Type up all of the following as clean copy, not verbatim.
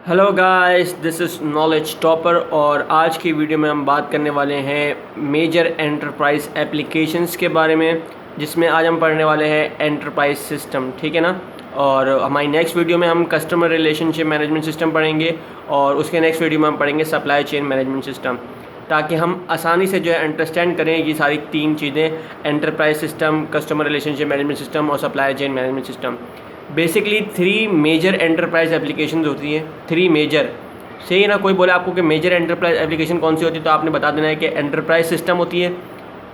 Hello guys, this is knowledge topper और आज की वीडियो में हम बात करने वाले हैं मेजर एंटरप्राइज एप्लीकेशंस के बारे में, जिसमें आज हम पढ़ने वाले हैं एंटरप्राइज सिस्टम। ठीक है ना। और हमारी नेक्स्ट वीडियो में हम कस्टमर रिलेशनशिप मैनेजमेंट सिस्टम पढ़ेंगे और उसके नेक्स्ट वीडियो में हम पढ़ेंगे सप्लाई चेन मैनेजमेंट सिस्टम, ताकि हम आसानी से जो है अंडरस्टैंड करें ये सारी तीन चीज़ें, enterprise system, customer relationship management system और supply chain management system. Basically three major enterprise application होती हैं। थ्री मेजर, सही ना। कोई बोले आपको कि मेजर एंटरप्राइज एप्लीकेशन कौन सी होती है, तो आपने बता देना है कि एंटरप्राइज सिस्टम होती है,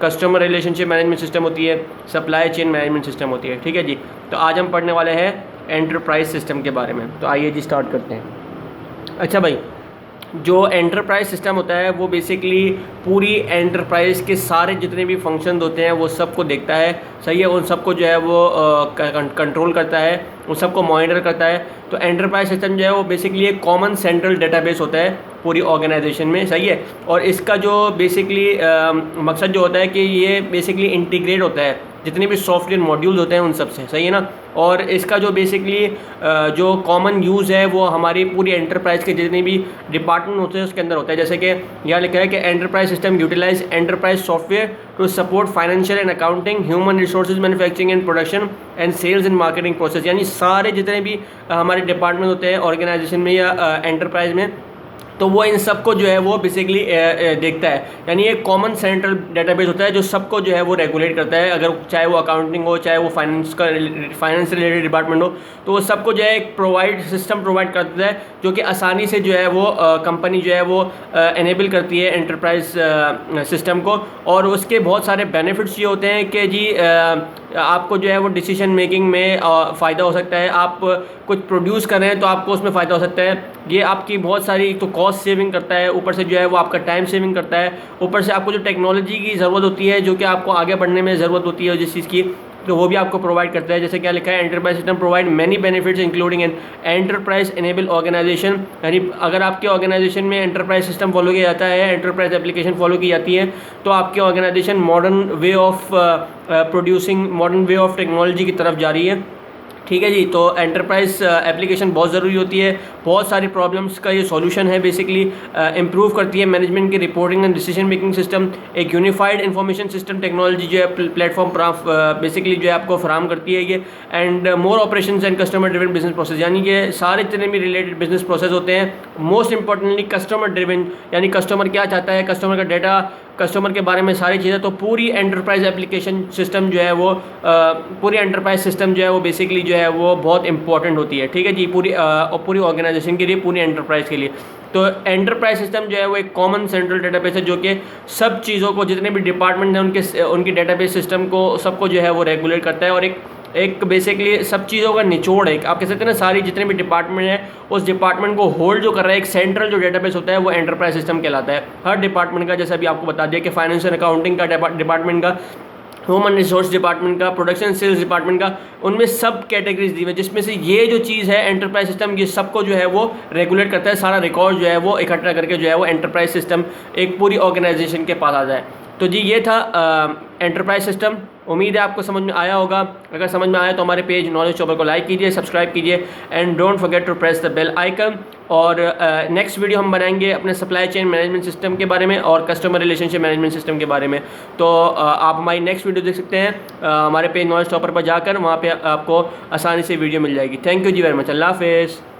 कस्टमर रिलेशनशिप मैनेजमेंट सिस्टम होती है, सप्लाई चेन मैनेजमेंट सिस्टम होती है। ठीक है जी। तो आज हम पढ़ने वाले हैं एंटरप्राइज सिस्टम के बारे में। तो आइए जी स्टार्ट करते हैं। अच्छा भाई, जो एंटरप्राइज सिस्टम होता है वो बेसिकली पूरी एंटरप्राइज के सारे जितने भी फंक्शन होते हैं वो सबको देखता है, सही है। उन सबको जो है वो कंट्रोल करता है, उन सबको मॉनिटर करता है। तो एंटरप्राइज सिस्टम जो है वो बेसिकली एक कॉमन सेंट्रल डेटाबेस होता है पूरी ऑर्गेनाइजेशन में, सही है। और इसका जो बेसिकली मकसद जो होता है कि ये बेसिकली इंटीग्रेट होता है जितने भी सॉफ्टवेयर मॉड्यूल्स होते हैं उन सब से, सही है ना। और इसका जो बेसिकली जो कॉमन यूज़ है वो हमारी पूरी एंटरप्राइज के जितने भी डिपार्टमेंट होते हैं उसके अंदर होता है। जैसे कि यहाँ लिखा है कि enterprise system utilize enterprise software to support financial and accounting, human resources, manufacturing and production and sales and marketing process. यानी सारे जितने भी हमारे डिपार्टमेंट होते हैं ऑर्गेनाइजेशन में या एंटरप्राइज में, तो वो इन सबको जो है वो बेसिकली देखता है। यानी एक कॉमन सेंट्रल डेटाबेस होता है जो सबको जो है वो रेगुलेट करता है। अगर चाहे वो अकाउंटिंग हो, चाहे वो फाइनेंस से रिलेटेड डिपार्टमेंट हो, तो वो सबको जो है एक सिस्टम प्रोवाइड करता है जो कि आसानी से जो है वो कंपनी जो है वो एनेबल करती है एंटरप्राइज सिस्टम को। और उसके बहुत सारे बेनिफिट्स ये होते हैं कि जी आपको जो है वो डिसीजन मेकिंग में फ़ायदा हो सकता है। आप कुछ प्रोड्यूस कर रहे हैं तो आपको उसमें फ़ायदा हो सकता है। ये आपकी बहुत सारी एक तो कॉस्ट सेविंग करता है, ऊपर से जो है वो आपका टाइम सेविंग करता है, ऊपर से आपको जो टेक्नोलॉजी की ज़रूरत होती है, जो कि आपको आगे बढ़ने में ज़रूरत होती है जिस चीज़ की, तो वो भी आपको प्रोवाइड करता है। जैसे क्या लिखा है, enterprise system provide many benefits including an enterprise enable organization. यानी अगर आपके ऑर्गेनाइजेशन में एंटरप्राइज सिस्टम फॉलो किया जाता है, एंटरप्राइज एप्लीकेशन फॉलो की जाती है, तो आपकी organization modern way of producing, modern way of technology की तरफ जा रही है। ठीक है जी। तो एंटरप्राइज एप्लीकेशन बहुत ज़रूरी होती है। बहुत सारी प्रॉब्लम्स का ये सॉल्यूशन है। बेसिकली इम्प्रूव करती है मैनेजमेंट की reporting and decision making system. एक यूनिफाइड इंफॉर्मेशन सिस्टम टेक्नोलॉजी जो है प्लेटफॉर्म बेसिकली जो है आपको फराहम करती है ये। And more operations and customer driven business process, यानी कि सारे जितने भी रिलेटेड बिजनेस प्रोसेस होते हैं, मोस्ट इंपॉर्टेंटली कस्टमर ड्रिवन, यानी कस्टमर क्या चाहता है, कस्टमर का डेटा, कस्टमर के बारे में सारी चीज़ें। तो पूरी एंटरप्राइज एप्लीकेशन सिस्टम जो है वो पूरी एंटरप्राइज सिस्टम जो है वो बेसिकली जो है वो बहुत इंपॉर्टेंट होती है। ठीक है जी। पूरी ऑर्गेनाइजेशन के लिए, पूरी एंटरप्राइज के लिए। तो एंटरप्राइज सिस्टम जो है वो एक कॉमन सेंट्रल डेटाबेस है जो कि सब चीज़ों को, जितने भी डिपार्टमेंट हैं उनकी डेटाबेस सिस्टम को सबको जो है वो रेगुलेट करता है। और एक बेसिकली सब चीज़ों का निचोड़ है, आप कह सकते हैं ना, सारी जितने भी डिपार्टमेंट है उस डिपार्टमेंट को होल्ड जो कर रहा है एक सेंट्रल जो डेटाबेस होता है वो एंटरप्राइज सिस्टम कहलाता है। हर डिपार्टमेंट का, जैसे अभी आपको बता दिया कि फाइनेंशियल अकाउंटिंग का डिपार्टमेंट का, ह्यूमन रिसोर्स डिपार्टमेंट का, प्रोडक्शन सेल्स डिपार्टमेंट का, उनमें सब कैटेगरीज दी हुई है, जिसमें से ये जो चीज़ है एंटरप्राइज सिस्टम, ये सबको जो है वो रेगुलेट करता है। सारा रिकॉर्ड जो है वो इकट्ठा करके जो है वो एंटरप्राइज सिस्टम एक पूरी ऑर्गेनाइजेशन के पास आ जाए। तो जी ये था एंटरप्राइज सिस्टम। उम्मीद है आपको समझ में आया होगा। अगर समझ में आया तो हमारे पेज नॉलेज चॉपर को लाइक कीजिए, सब्सक्राइब कीजिए and don't forget to press the bell icon. और नेक्स्ट वीडियो हम बनाएंगे अपने सप्लाई चेन मैनेजमेंट सिस्टम के बारे में और कस्टमर रिलेशनशिप मैनेजमेंट सिस्टम के बारे में। तो आप हमारी नेक्स्ट वीडियो देख सकते हैं हमारे पेज नॉलेज चॉपर पर जाकर, वहाँ पे आपको आसानी से वीडियो मिल जाएगी। थैंक यू जी वेरी मच। अल्लाह हाफिज़।